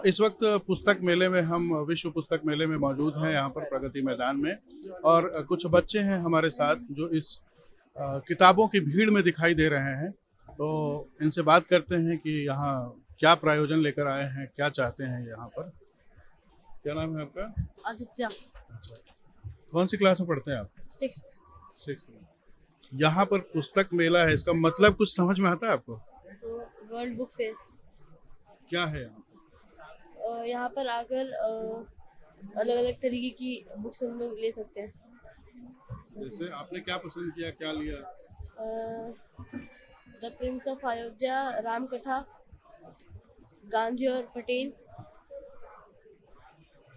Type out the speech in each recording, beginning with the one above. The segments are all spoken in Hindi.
इस वक्त पुस्तक मेले में हम विश्व पुस्तक मेले में मौजूद हैं यहाँ पर प्रगति मैदान में। और कुछ बच्चे हैं हमारे साथ जो इस किताबों की भीड़ में दिखाई दे रहे हैं। तो इनसे बात करते हैं कि यहाँ क्या प्रायोजन लेकर आए हैं, क्या चाहते हैं यहाँ पर। क्या नाम है आपका? आदित्य। अच्छा, कौन सी क्लास में पढ़ते हैं आप? सिक्स्थ में। यहाँ पर पुस्तक मेला है, इसका मतलब कुछ समझ में आता है आपको? World book fair. क्या है यहाँ? यहाँ पर आकर अलग अलग तरीके की बुक्स हम लोग ले सकते हैं। जैसे आपने क्या पसंद किया, क्या लिया? The Prince of Ayodhya, Ram कथा, गांधी और पटेल।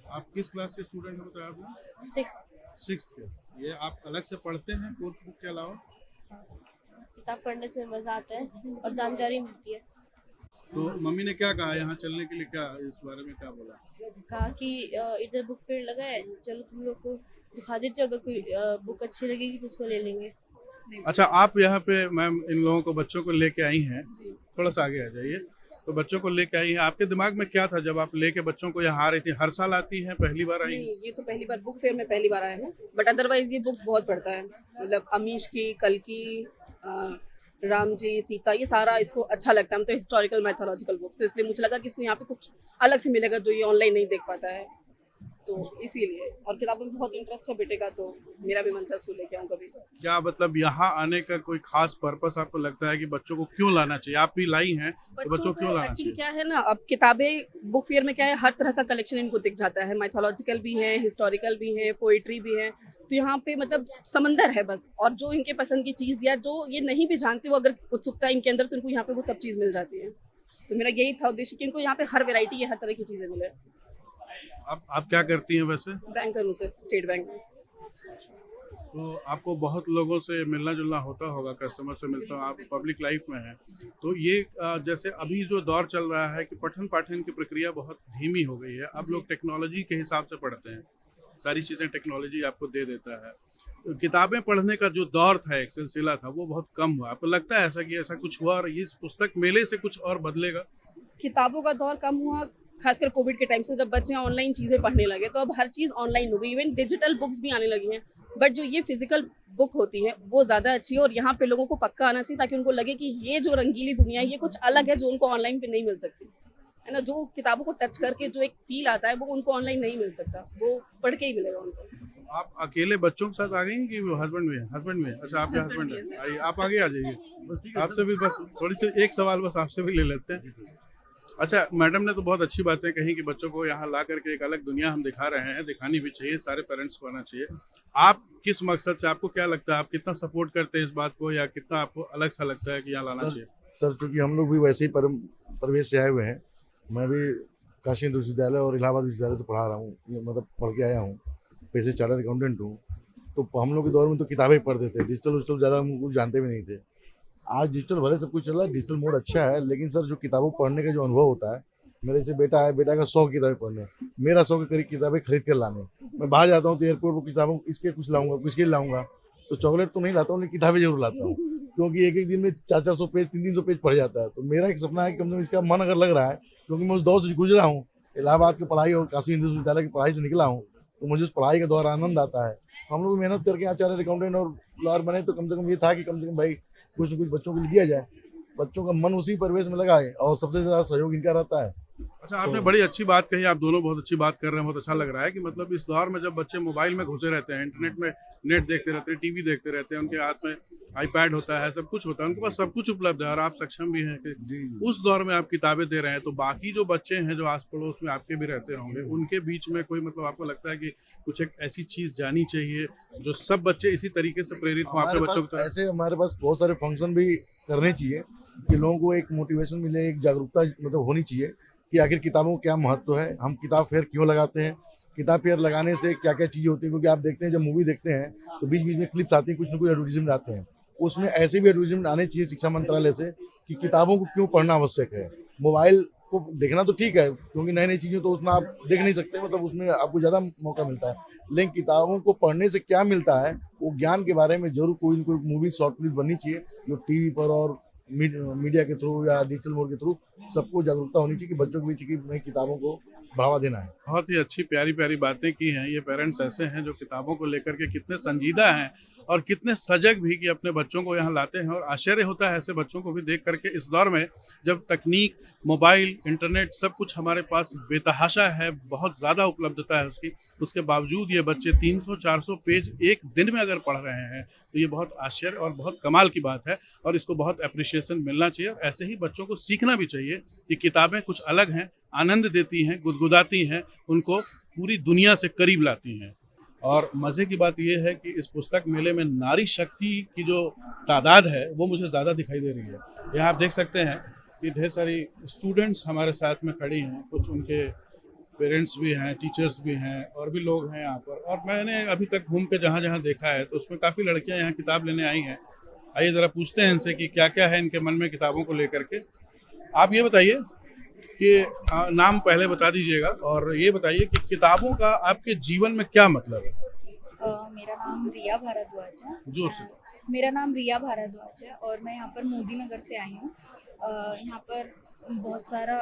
आप किस क्लास के स्टूडेंट हैं बताया आपने? सिक्स्थ के। ये आप अलग से पढ़ते हैं कोर्स बुक के अलावा? किताब पढ़ने से मजा आता है और जानकारी मिलती है। तो मम्मी ने क्या कहा यहाँ चलने के लिए, क्या इस बारे में क्या बोला? कहा कि इधर बुक फेयर लगा है, चलो तुम लोग को दिखा देते हो, अगर कोई बुक अच्छी लगेगी तो उसको ले लेंगे। अच्छा, आप यहाँ पे मैम इन लोगों को, बच्चों को लेके आई हैं, थोड़ा सा आगे आ जाइए। तो बच्चों को लेके आई हैं, आपके दिमाग में क्या था जब आप लेके बच्चों को यहाँ आ रही थी? हर साल आती हैं, पहली बार आई? नहीं, ये तो पहली बार बुक फेयर में पहली बार आए हैं, बट अदरवाइज ये बुक्स बहुत पढ़ता है। मतलब अमीश की, कल की, राम जी, सीता, ये सारा इसको अच्छा लगता है। हम तो हिस्टोरिकल मैथोलॉजिकल बुक्स, तो इसलिए मुझे लगा कि इसको यहाँ पे कुछ अलग से मिलेगा जो ये ऑनलाइन नहीं देख पाता है, तो इसीलिए। और किताबों में बहुत इंटरेस्ट है बेटे का, तो मेरा भी मन था उसको लेके आऊँ कभी। क्या मतलब यहाँ आने का कोई खास पर्पस आपको लगता है कि बच्चों को क्यों लाना चाहिए? आप भी लाई हैं तो बच्चों को क्यों लाना एक्चुअली चाहिए? क्या है ना, अब किताबें बुक फेयर में क्या है, हर तरह का कलेक्शन इनको दिख जाता है। मैथोलॉजिकल भी है, हिस्टोरिकल भी है, पोइट्री भी है। तो यहाँ पे मतलब समंदर है बस, और जो इनके पसंद की चीज़ या जो ये नहीं भी जानते वो अगर उत्सुकता इनके अंदर, तो इनको यहाँ पे वो सब चीज़ मिल जाती है। तो मेरा यही था उद्देश्य कि इनको यहाँ पे हर वेराइटी है, हर तरह की चीज़ें मिले। आप क्या करती हैं वैसे? बैंकर हूँ सर, स्टेट बैंक में। तो आपको बहुत लोगों से मिलना जुलना होता होगा, कस्टमर से मिलता हो, आप पब्लिक लाइफ में हैं। तो ये जैसे अभी जो दौर चल रहा है कि पठन पाठन की प्रक्रिया बहुत धीमी हो गई है, अब लोग टेक्नोलॉजी के हिसाब से पढ़ते हैं, सारी चीज़ें टेक्नोलॉजी आपको दे देता है। तो किताबें पढ़ने का जो दौर था, एक सिलसिला था, वो बहुत कम हुआ। आपको लगता है ऐसा कि ऐसा कुछ हुआ और इस पुस्तक मेले से कुछ और बदलेगा? किताबों का दौर कम हुआ, खासकर कोविड के टाइम से, जब बच्चे ऑनलाइन चीज़ें पढ़ने लगे तो अब हर चीज़ ऑनलाइन हो गई, इवन डिजिटल बुक्स भी आने लगी हैं। बट जो ये फिजिकल बुक होती है वो ज़्यादा अच्छी है, और यहाँ पे लोगों को पक्का आना चाहिए ताकि उनको लगे कि ये जो रंगीली दुनिया है ये कुछ अलग है जो उनको ऑनलाइन पे नहीं मिल सकती है ना। जो किताबों को टच करके जो एक फील आता है वो उनको ऑनलाइन नहीं मिल सकता, वो पढ़ के ही मिलेगा उनको। आप अकेले बच्चों के साथ आ गई हैं कि हस्बैंड भी है? हस्बैंड भी है। अच्छा, आपके हस्बैंड है। आइए, आप आगे आ जाइए। आपसे भी बस थोड़ी सी एक सवाल बस आपसे भी ले लेते हैं। अच्छा, मैडम ने तो बहुत अच्छी बातें कही कि बच्चों को यहाँ ला करके एक अलग दुनिया हम दिखा रहे हैं, दिखानी भी चाहिए, सारे पेरेंट्स को आना चाहिए। आप किस मकसद से, आपको क्या लगता है, आप कितना सपोर्ट करते हैं इस बात को, या कितना आपको अलग सा लगता है कि यहाँ लाना चाहिए? सर, चूँकि हम लोग भी वैसे ही परिवेश से आए हुए हैं। मैं भी काशी हिंदू विश्वविद्यालय और इलाहाबाद विश्वविद्यालय से पढ़ा रहा हूँ, मतलब पढ़ के आया हूँ, पैसे चार्टर्ड अकाउंटेंट हूँ। तो हम लोग के दौर में तो किताबें पढ़ते थे, डिजिटल ज़्यादा हम कुछ जानते भी नहीं थे। आज डिजिटल भले सब कुछ चल रहा है, डिजिटल मोड अच्छा है, लेकिन सर जो किताबों पढ़ने का जो अनुभव होता है, मेरे से बेटा है, बेटा का शौक किताबें पढ़ने, मेरा शौक है करीब किताबें खरीद कर लाने। मैं बाहर जाता हूँ तो एयरपोर्ट पर किताबों इसके कुछ लाऊंगा, किसके लाऊंगा, तो चॉकलेट तो नहीं लाता हूँ, लेकिन किताबें जरूर लाता हूँ, क्योंकि एक एक दिन में 400-400 पेज, 300-300 पेज पढ़ जाता है। तो मेरा एक सपना है कि कम से कम इसका मन अगर लग रहा है, क्योंकि मैं उस दौर से गुजरा हूँ, इलाहाबाद की पढ़ाई और काशी हिंदू विश्वविद्यालय की पढ़ाई से निकला हूँ, तो मुझे उस पढ़ाई के दौरान आनंद आता है। हम लोग मेहनत करके यहाँ चार्टर्ड अकाउंटेंट और लॉयर बने, तो कम से कम ये था कि कम से कम भाई कुछ न कुछ बच्चों को लिए दिया जाए, बच्चों का मन उसी परिवेश में लगा है, और सबसे ज़्यादा सहयोग इनका रहता है। अच्छा, आपने बड़ी अच्छी बात कही, आप दोनों बहुत अच्छी बात कर रहे हैं, बहुत अच्छा लग रहा है कि मतलब इस दौर में जब बच्चे मोबाइल में घुसे रहते हैं, इंटरनेट में नेट देखते रहते हैं, टीवी देखते रहते हैं, उनके हाथ में आईपैड होता है, सब कुछ होता है, उनके पास सब कुछ उपलब्ध है और आप सक्षम भी हैं कि उस दौर में आप किताबें दे रहे हैं। तो बाकी जो बच्चे हैं जो आस पड़ोस में आपके भी रहते होंगे, उनके बीच में कोई मतलब आपको लगता है कि कुछ एक ऐसी चीज़ जानी चाहिए जो सब बच्चे इसी तरीके से प्रेरित हों आपके बच्चों की तरह? ऐसे हमारे पास बहुत सारे फंक्शन भी करने चाहिए कि लोगों को एक मोटिवेशन मिले, एक जागरूकता मतलब होनी चाहिए कि आखिर किताबों का क्या महत्व है, हम किताब फेयर क्यों लगाते हैं, किताब फेयर लगाने से क्या क्या चीज़ें होती हैं। क्योंकि आप देखते हैं जब मूवी देखते हैं तो बीच बीच में क्लिप्स आती हैं, कुछ ना कुछ एडवर्टीजमेंट आते हैं, उसमें ऐसे भी एडवर्टीजमेंट आने चाहिए शिक्षा मंत्रालय से कि किताबों को क्यों पढ़ना आवश्यक है। मोबाइल को देखना तो ठीक है, क्योंकि नई नई चीज़ें तो उसमें आप देख नहीं सकते, मतलब उसमें आपको ज़्यादा मौका मिलता है, लेकिन किताबों को पढ़ने से क्या मिलता है वो ज्ञान के बारे में जरूर कोई ना कोई मूवी शॉर्ट फिल्म बननी चाहिए, जो टीवी पर और मीडिया के थ्रू या डिजिटल मोड के थ्रू सबको जागरूकता होनी चाहिए कि बच्चों के बीच की नई किताबों को बढ़ावा देना है। बहुत ही अच्छी प्यारी प्यारी बातें की हैं। ये पेरेंट्स ऐसे हैं जो किताबों को लेकर के कितने संजीदा हैं और कितने सजग भी कि अपने बच्चों को यहाँ लाते हैं, और आश्चर्य होता है ऐसे बच्चों को भी देख करके इस दौर में जब तकनीक, मोबाइल, इंटरनेट सब कुछ हमारे पास बेतहाशा है, बहुत ज़्यादा उपलब्धता है उसकी, उसके बावजूद ये बच्चे 300-400 पेज एक दिन में अगर पढ़ रहे हैं तो ये बहुत आश्चर्य और बहुत कमाल की बात है, और इसको बहुत अप्रिशिएशन मिलना चाहिए। और ऐसे ही बच्चों को सीखना भी चाहिए कि किताबें कुछ अलग हैं, आनंद देती हैं, गुदगुदाती हैं, उनको पूरी दुनिया से करीब लाती हैं। और मज़े की बात यह है कि इस पुस्तक मेले में नारी शक्ति की जो तादाद है वो मुझे ज़्यादा दिखाई दे रही है। यहाँ आप देख सकते हैं कि ढेर सारी स्टूडेंट्स हमारे साथ में खड़ी हैं, कुछ उनके पेरेंट्स भी हैं, टीचर्स भी हैं, और भी लोग हैं यहाँ पर। और मैंने अभी तक घूम के जहाँ जहाँ देखा है तो उसमें काफ़ी लड़कियाँ यहाँ किताब लेने आई हैं। आइए ज़रा पूछते हैं इनसे कि क्या क्या है इनके मन में किताबों को लेकर के। आप ये बताइए कि नाम पहले बता दीजिएगा, और ये बताइए कि किताबों का आपके जीवन में क्या मतलब है? मेरा नाम रिया भारद्वाज है। जोर से। मेरा नाम रिया भारद्वाज है और मैं यहाँ पर मोदी नगर से आई हूँ। यहाँ पर बहुत सारा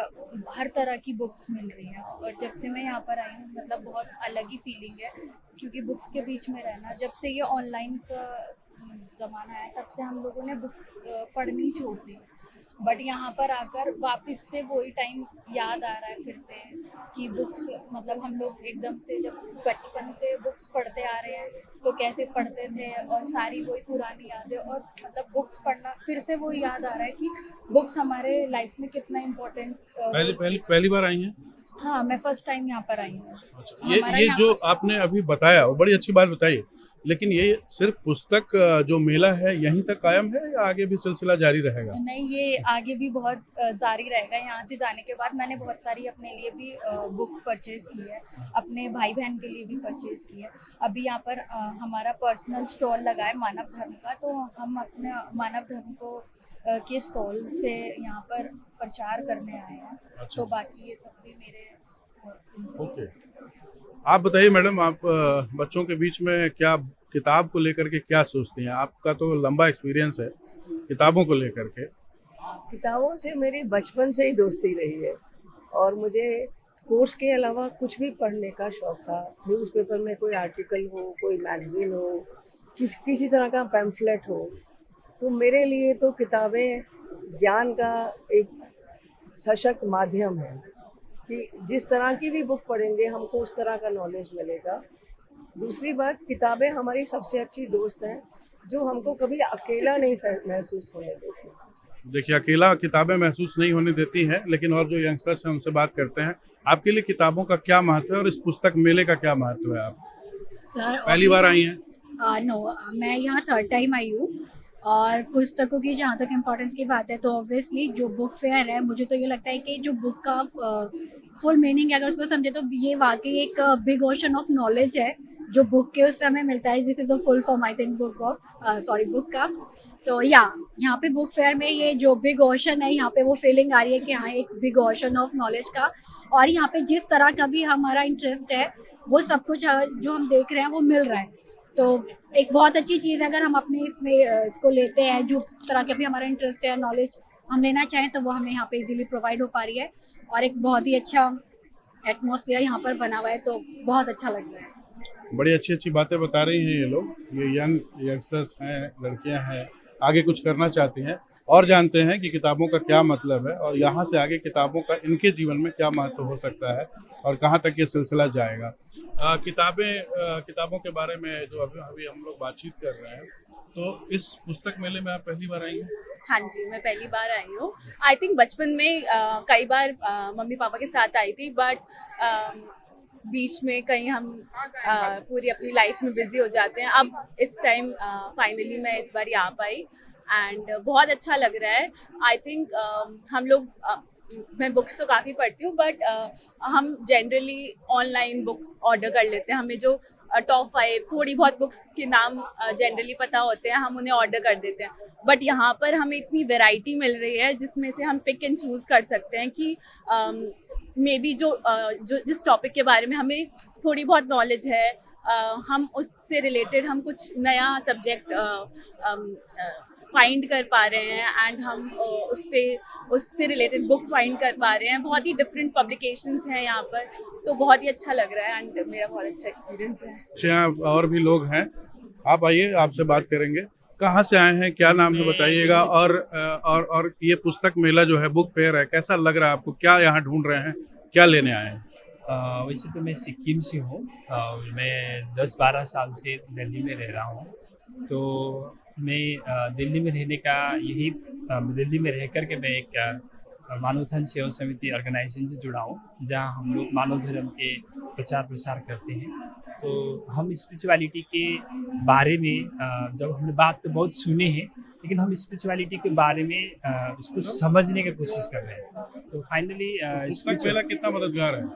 हर तरह की बुक्स मिल रही हैं, और जब से मैं यहाँ पर आई हूँ मतलब बहुत अलग ही फीलिंग है, क्योंकि बुक्स के बीच में रहना, जब से ये ऑनलाइन का ज़माना है तब से हम लोगों ने बुक पढ़नी छोड़ दी। बट यहाँ पर आकर वापस से वही टाइम याद आ रहा है फिर से कि बुक्स, मतलब हम लोग एकदम से जब बचपन से बुक्स पढ़ते आ रहे हैं तो कैसे पढ़ते थे, और सारी वही पुरानी यादें, और मतलब बुक्स पढ़ना फिर से वो याद आ रहा है कि बुक्स हमारे लाइफ में कितना इम्पोर्टेंट। पहली बार आई हैं? हाँ, मैं फर्स्ट टाइम यहाँ पर आई हूँ। अच्छा, ये जो आपने अभी बताया वो बड़ी अच्छी बात बताई, लेकिन ये सिर्फ पुस्तक जो मेला है यहीं तक कायम है या आगे भी सिलसिला जारी रहेगा? नहीं, ये आगे भी बहुत जारी रहेगा। यहाँ से जाने के बाद मैंने बहुत सारी अपने लिए भी बुक परचेज की है, अपने भाई बहन के लिए भी परचेज की है। अभी यहाँ पर हमारा पर्सनल स्टॉल लगा है मानव धर्म का, तो हम अपने मानव धर्म को के स्टॉल से यहाँ पर प्रचार करने आए हैं। अच्छा। तो बाकी ये सब भी मेरे ओके। आप बताइए मैडम, आप बच्चों के बीच में क्या किताब को लेकर के क्या सोचती हैं? आपका तो लंबा एक्सपीरियंस है किताबों को लेकर के। किताबों से मेरी बचपन से ही दोस्ती रही है, और मुझे कोर्स के अलावा कुछ भी पढ़ने का शौक था। न्यूज़पेपर में कोई आर्टिकल हो, कोई मैगजीन हो, किसी तरह का पैम्फलेट हो, तो मेरे लिए तो किताबें ज्ञान का एक सशक्त माध्यम है कि जिस तरह की भी बुक पढ़ेंगे हमको उस तरह का नॉलेज मिलेगा। दूसरी बात, किताबें हमारी सबसे अच्छी दोस्त हैं जो हमको कभी अकेला नहीं महसूस होने देती। देखिए, अकेला किताबें महसूस नहीं होने देती हैं, लेकिन और जो यंगस्टर्स हैं उनसे बात करते हैं। आपके लिए किताबों का क्या महत्व है और इस पुस्तक मेले का क्या महत्व है? आप सर पहली बार आई हैं? नो, मैं यहाँ थर्ड टाइम आई हूँ। और पुस्तकों की जहाँ तक इम्पोर्टेंस की बात है तो ऑब्वियसली जो बुक फेयर है, मुझे तो ये लगता है कि जो बुक का फुल मीनिंग है, अगर उसको समझे तो ये वाकई एक बिग ओशन ऑफ नॉलेज है जो बुक के उस समय मिलता है। This is a full form I think book का। तो यहाँ पे बुक फेयर में ये जो बिग ओशन है, यहाँ पे वो फीलिंग आ रही है कि हाँ, एक बिग ओशन ऑफ नॉलेज का, और यहाँ पे जिस तरह का भी हमारा इंटरेस्ट है वो सब कुछ जो हम देख रहे हैं वो मिल रहा है। तो एक बहुत अच्छी चीज़ है अगर हम अपने इसको लेते हैं, जो तरह का भी हमारा इंटरेस्ट है, नॉलेज हम लेना चाहें तो वो हमें यहाँ पे इजीली प्रोवाइड हो पा रही है, और एक बहुत ही अच्छा एटमॉस्फेयर यहाँ पर बना हुआ है, तो बहुत अच्छा लग रहा है। बड़ी अच्छी अच्छी बातें बता रही हैं ये लोग। ये यंगस्टर्स हैं, लड़कियां हैं, आगे कुछ करना चाहती हैं और जानते हैं कि किताबों का क्या मतलब है, और यहाँ से आगे किताबों का इनके जीवन में क्या महत्व हो सकता है और कहाँ तक ये सिलसिला जाएगा। किताबों के बारे में जो अभी हम लोग बातचीत कर रहे हैं, तो इस पुस्तक मेले में आप पहली बार आई हैं? हाँ जी, मैं पहली बार आई हूँ। आई थिंक बचपन में कई बार मम्मी पापा के साथ आई थी, बट बीच में कहीं हम पूरी अपनी लाइफ में बिजी हो जाते हैं। अब इस टाइम फाइनली मैं इस बार यहाँ पर आई एंड बहुत अच्छा लग रहा है। आई थिंक हम लोग मैं बुक्स तो काफ़ी पढ़ती हूँ, बट हम जनरली ऑनलाइन बुक ऑर्डर कर लेते हैं। हमें जो टॉप 5 थोड़ी बहुत बुक्स के नाम जनरली पता होते हैं, हम उन्हें ऑर्डर कर देते हैं। बट यहाँ पर हमें इतनी वैरायटी मिल रही है जिसमें से हम पिक एंड चूज़ कर सकते हैं कि मे बी जो जिस टॉपिक के बारे में हमें थोड़ी बहुत नॉलेज है, हम उससे रिलेटेड हम कुछ नया सब्जेक्ट फाइंड कर पा रहे हैं एंड हम उससे रिलेटेड बुक फाइंड कर पा रहे हैं। बहुत ही डिफरेंट पब्लिकेशंस हैं यहाँ पर, तो बहुत ही अच्छा लग रहा है एंड मेरा बहुत अच्छा एक्सपीरियंस है। यहाँ और भी लोग हैं, आप आइए, आपसे बात करेंगे। कहाँ से आए हैं, क्या नाम है बताइएगा, और ये पुस्तक मेला जो है, बुक फेयर है, कैसा लग रहा है आपको, क्या यहाँ ढूंढ रहे हैं, क्या लेने आए हैं? वैसे तो मैं सिक्किम से हूँ, मैं 10-12 साल से दिल्ली में रह रहा हूँ। तो मैं दिल्ली में रहने का दिल्ली में रह कर के मैं एक मानव धर्म सेवा समिति ऑर्गेनाइजेशन से जुड़ा हूँ, जहाँ हम लोग मानव धर्म के प्रचार प्रसार करते हैं। तो हम स्पिरिचुअलिटी के बारे में जब हमने बात तो बहुत सुने हैं, लेकिन हम स्पिरिचुअलिटी के बारे में उसको समझने की कोशिश कर रहे हैं। तो फाइनली पुस्तक मेला कितना मददगार है?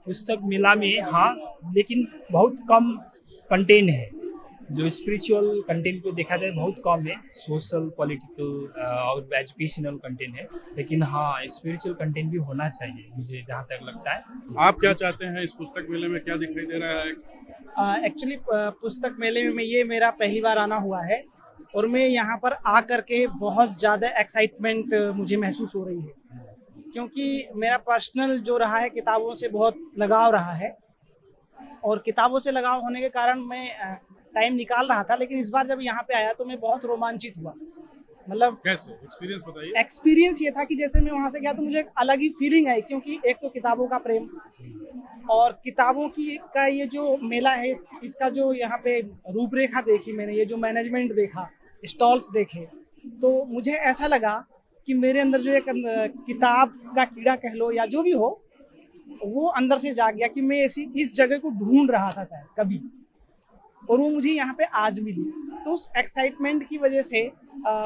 पुस्तक मेला में हाँ, लेकिन बहुत कम कंटेंट है। जो स्पिरिचुअल कंटेंट को देखा जाए बहुत कम है, सोशल, पॉलिटिकल और एजुकेशनल कंटेंट है, लेकिन हाँ स्पिरिचुअल कंटेंट भी होना चाहिए, मुझे जहाँ तक लगता है। आप क्या चाहते हैं, इस पुस्तक मेले में क्या दिखाई दे रहा है? एक्चुअली पुस्तक मेले में ये मेरा पहली बार आना हुआ है और मैं यहाँ पर आ करके बहुत ज़्यादा एक्साइटमेंट मुझे महसूस हो रही है, क्योंकि मेरा पर्सनल जो रहा है, किताबों से बहुत लगाव रहा है और किताबों से लगाव होने के कारण मैं टाइम निकाल रहा था। लेकिन इस बार जब यहाँ पे आया तो मैं बहुत रोमांचित हुआ। मतलब कैसे एक्सपीरियंस बताइए? एक्सपीरियंस ये था कि जैसे मैं वहाँ से गया तो मुझे एक अलग ही फीलिंग आई, क्योंकि एक तो किताबों का प्रेम और किताबों का ये जो मेला है, इसका जो यहाँ पे रूपरेखा देखी मैंने, ये जो मैनेजमेंट देखा, स्टॉल्स देखे, तो मुझे ऐसा लगा कि मेरे अंदर जो एक किताब का कीड़ा कह लो या जो भी हो, वो अंदर से जाग गया कि मैं इस जगह को ढूंढ रहा था शायद कभी, और वो मुझे यहाँ पे आज मिली। तो उस एक्साइटमेंट की वजह से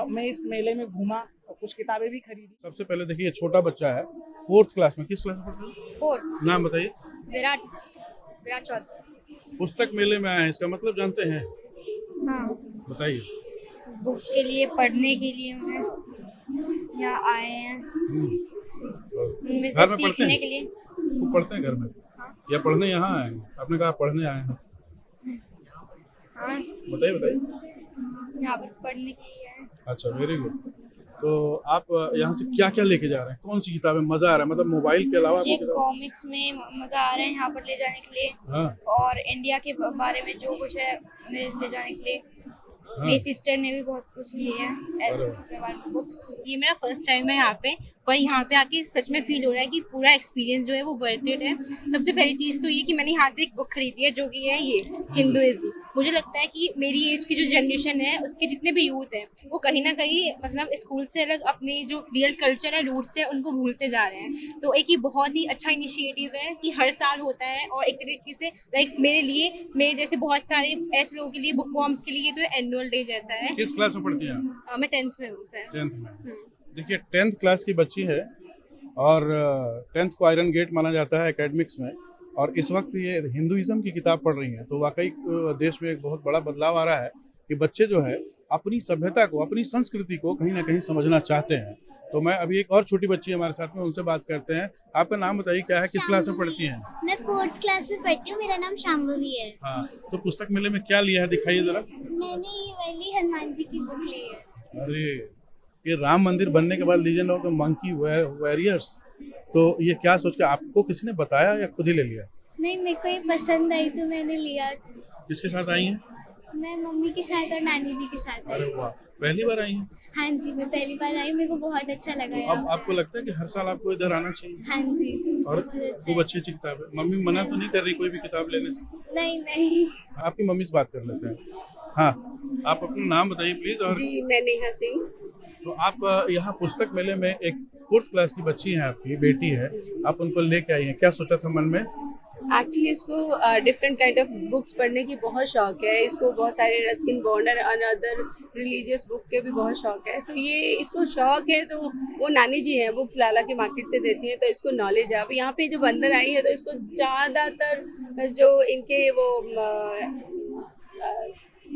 मैं इस मेले में घूमा और कुछ किताबें भी खरीदी। सबसे पहले देखिए, छोटा बच्चा है, 4th क्लास में। किस क्लास में पढ़ते हैं? 4th। नाम बताइए। विराट चौधरी। पुस्तक मेले में आए हैं, इसका मतलब जानते हैं? हाँ, बताइए। बुक्स के लिए, पढ़ने के लिए हम यहाँ आए हैं, उनमें घर से में पढ़ते सीखने हैं? के लिए। खूब पढ़ते हैं घर में? या पढ़ने यहाँ आए हैं? आपने कहा पढ़ने आए हैं। हाँ, बताइए। यहाँ पर पढ़ने के लिए आए। अच्छा, वेरी गुड। तो आप यहाँ से क्या क्या लेके जा रहे हैं, कौन सी किताबें मजा आ रहा है, मतलब मोबाइल के अलावा? मुझे कॉमिक्स में मजा आ रहा है यहाँ पर ले जाने के लिए। हाँ। और इंडिया के बारे में जो कुछ है ले जाने के लिए। हाँ। मेरी सिस्टर ने भी बहुत कुछ लिए हैं बुक्स। ये मेरा फर्स्ट टाइम है यहाँ पे, पर यहाँ पे आके सच में फील हो रहा है कि पूरा एक्सपीरियंस जो है वो वर्थ इट है। सबसे पहली चीज़ तो ये कि मैंने यहाँ से एक बुक खरीदी है, जो कि है ये हिंदुइज्म। मुझे लगता है कि मेरी एज की जो जनरेशन है, उसके जितने भी यूथ हैं, वो कहीं ना कहीं मतलब स्कूल से अलग अपने जो रियल कल्चर है, रूट्स है, उनको भूलते जा रहे हैं। तो एक ये बहुत ही अच्छा इनिशिएटिव है कि हर साल होता है, और एक तरीके से लाइक मेरे जैसे बहुत सारे ऐसे लोगों के लिए, बुक वॉर्म्स के लिए तो एनुअल डे जैसा है। किस क्लास में पढ़ती हैं? मैं 10th में हूँ सर। 10th में। देखिए, 10th क्लास की बच्ची है और 10th को आयरन गेट माना जाता है एकेडमिक्स में, और इस वक्त ये हिंदुइज्म की किताब पढ़ रही हैं। तो वाकई देश में एक बहुत बड़ा बदलाव आ रहा है कि बच्चे जो है अपनी सभ्यता को, अपनी संस्कृति को कहीं ना कहीं समझना चाहते हैं। तो मैं अभी एक और छोटी बच्ची हमारे साथ में, उनसे बात करते हैं। आपका नाम बताइए, क्या है, किस क्लास में पढ़ती हैं? मैं 4th क्लास में पढ़ती हूँ, मेरा नाम शाम्भवी है। हाँ, तो पुस्तक मेले में क्या लिया है, दिखाइए जरा। मैंने ये वाली हनुमान जी की बुक ली है। अरे, ये राम मंदिर बनने के बाद legend of the monkey warriors, तो ये क्या सोच के, आपको किसी ने बताया या खुद ही ले लिया? नहीं, मेरे को ये पसंद आई तो मैंने लिया। किसके साथ आई हैं? मैं मम्मी के साथ और नानी जी के साथ अरे आई। वाह, पहली बार आई हैं? हाँ जी, मैं पहली बार आई, मेरे को बहुत अच्छा लगा तो अब आपको लगता है कि हर साल आपको इधर आना चाहिए? हाँ जी, और बहुत अच्छा खूब है। अच्छी अच्छी किताब है। मम्मी मना तो नहीं कर रही कोई भी किताब लेने से? नहीं। आपकी मम्मी से बात कर लेते हैं। हाँ, आप अपना नाम बताइए प्लीज। और जी, मैं नेहा सिंह। तो आप यहाँ पुस्तक मेले में, एक 4th क्लास की बच्ची है, आपकी बेटी है, आप उनको लेके आई हैं, क्या सोचा था मन में? एक्चुअली इसको डिफरेंट काइंड ऑफ बुक्स पढ़ने की बहुत शौक है। इसको बहुत सारे रस्किन बॉन्ड और अनदर रिलीजियस बुक के भी बहुत शौक है। तो ये इसको शौक है, तो वो नानी जी हैं, बुक्स लाला के मार्केट से देती हैं, तो इसको नॉलेज है। अब यहाँ पे जब अंदर आई है तो इसको ज़्यादातर जो इनके वो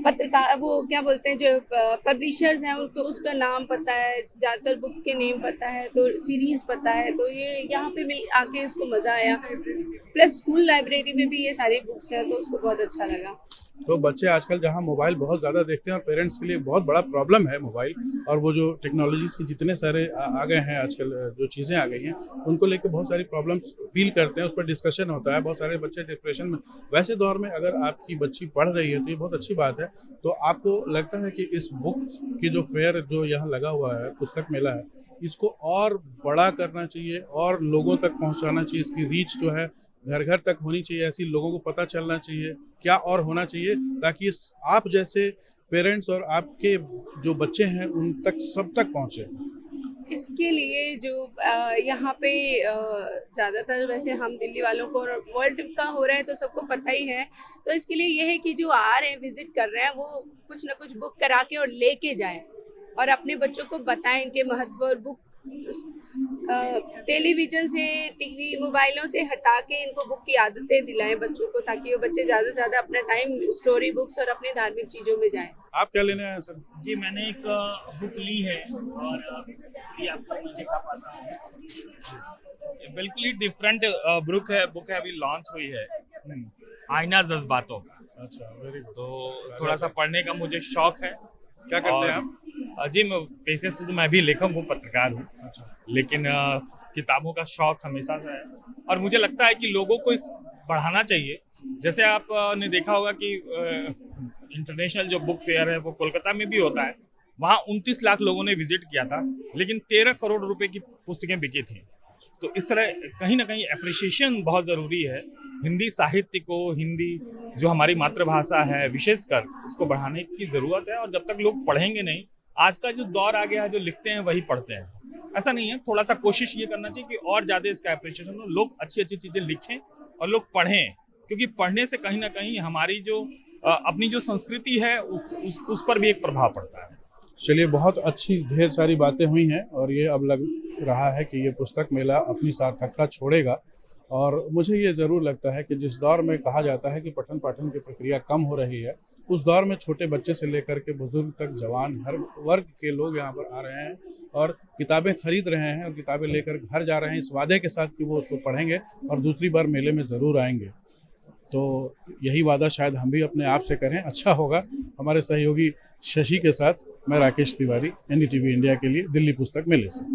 पत्रकार वो क्या बोलते हैं जो पब्लिशर्स हैं उनको उसका नाम पता है, ज़्यादातर बुक्स के नेम पता है, तो सीरीज़ पता है, तो ये यहाँ पे मिल आके इसको मज़ा आया। प्लस स्कूल लाइब्रेरी में भी ये सारी बुक्स हैं तो उसको बहुत अच्छा लगा। तो बच्चे आजकल जहाँ मोबाइल बहुत ज़्यादा देखते हैं और पेरेंट्स के लिए बहुत बड़ा प्रॉब्लम है मोबाइल, और वो जो टेक्नोलॉजीज़ के जितने सारे आ गए हैं आजकल, जो चीज़ें आ गई हैं उनको लेकर बहुत सारी प्रॉब्लम्स फील करते हैं, उस पर डिस्कशन होता है, बहुत सारे बच्चे डिप्रेशन में। वैसे दौर में अगर आपकी बच्ची पढ़ रही है तो ये बहुत अच्छी बात है। तो आपको लगता है कि इस बुक की जो फेयर जो यहाँ लगा हुआ है, पुस्तक मेला है, इसको और बड़ा करना चाहिए और लोगों तक पहुँचाना चाहिए, इसकी रीच जो है घर घर तक होनी चाहिए, ऐसी लोगों को पता चलना चाहिए, क्या और होना चाहिए ताकि आप जैसे पेरेंट्स और आपके जो बच्चे हैं उन तक सब तक पहुँचे? इसके लिए जो यहाँ पे ज़्यादातर वैसे हम दिल्ली वालों को, और वर्ल्ड का हो रहा है तो सबको पता ही है, तो इसके लिए ये है कि जो आ रहे हैं विजिट कर रहे हैं वो कुछ ना कुछ बुक करा के और लेके जाएं और अपने बच्चों को बताएं इनके महत्व। और बुक टेलीविज़न से, टीवी, मोबाइलों से हटा के इनको बुक की आदतें दिलाएं बच्चों को, ताकि वो बच्चे ज़्यादा से ज़्यादा अपना टाइम स्टोरी बुक्स और अपने धार्मिक चीज़ों में जाएं। आप क्या लेने आए सर? जी मैंने एक बुक ली है और ये आपको मैं दिखा पाता हूँ। बिल्कुल ही डिफरेंट बुक है, अभी लॉन्च हुई है, आईना जज्बातों का। अच्छा, वेरी गुड। तो थोड़ा सा पढ़ने का मुझे शौक है। क्या करते हैं आप? जी मैं पैसे से तो मैं भी लेखक हूँ, पत्रकार हूँ। अच्छा। लेकिन किताबों का शौक हमेशा से है और मुझे लगता है कि लोगों को इस बढ़ाना चाहिए। जैसे आपने देखा होगा कि इंटरनेशनल जो बुक फेयर है वो कोलकाता में भी होता है, वहाँ 29 लाख लोगों ने विजिट किया था, लेकिन 13 करोड़ रुपए की पुस्तकें बिकी थी। तो इस तरह कहीं ना कहीं एप्रिसिएशन बहुत ज़रूरी है। हिंदी साहित्य को, हिंदी जो हमारी मातृभाषा है विशेषकर, उसको बढ़ाने की ज़रूरत है। और जब तक लोग पढ़ेंगे नहीं, आज का जो दौर आ गया है जो लिखते हैं वही पढ़ते हैं, ऐसा नहीं है। थोड़ा सा कोशिश ये करना चाहिए कि और ज़्यादा इसका एप्रिसिएशन हो, लोग अच्छी अच्छी चीज़ें लिखें और लोग पढ़ें, क्योंकि पढ़ने से कहीं ना कहीं हमारी जो अपनी जो संस्कृति है उस पर भी एक प्रभाव पड़ता है। चलिए, बहुत अच्छी ढेर सारी बातें हुई हैं और ये अब लग रहा है कि ये पुस्तक मेला अपनी सार्थकता छोड़ेगा। और मुझे ये ज़रूर लगता है कि जिस दौर में कहा जाता है कि पठन पाठन की प्रक्रिया कम हो रही है, उस दौर में छोटे बच्चे से लेकर के बुजुर्ग तक, जवान, हर वर्ग के लोग यहाँ पर आ रहे हैं और किताबें खरीद रहे हैं और किताबें लेकर घर जा रहे हैं इस वादे के साथ कि वो उसको पढ़ेंगे और दूसरी बार मेले में ज़रूर आएंगे। तो यही वादा शायद हम भी अपने आप से करें, अच्छा होगा। हमारे सहयोगी शशि के साथ मैं राकेश तिवारी, NDTV इंडिया के लिए, दिल्ली पुस्तक मेले से।